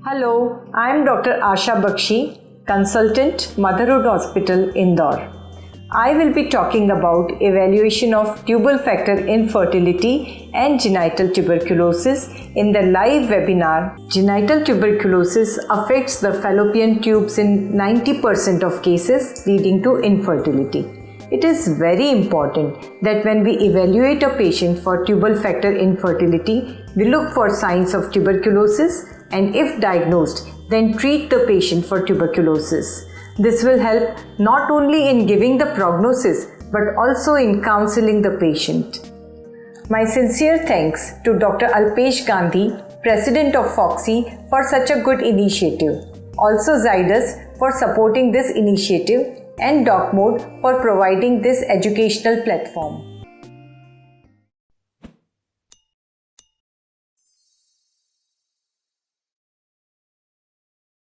Hello, I am Dr. Asha Baxi, consultant, Motherhood Hospital, Indore. I will be talking about evaluation of tubal factor infertility and genital tuberculosis in the live webinar. Genital tuberculosis affects the fallopian tubes in 90% of cases, leading to infertility. It is very important that when we evaluate a patient for tubal factor infertility, we look for signs of tuberculosis and if diagnosed, then treat the patient for tuberculosis. This will help not only in giving the prognosis but also in counseling the patient. My sincere thanks to Dr. Alpesh Gandhi, President of FOXI, for such a good initiative. Also Zydus for supporting this initiative and DocMode for providing this educational platform.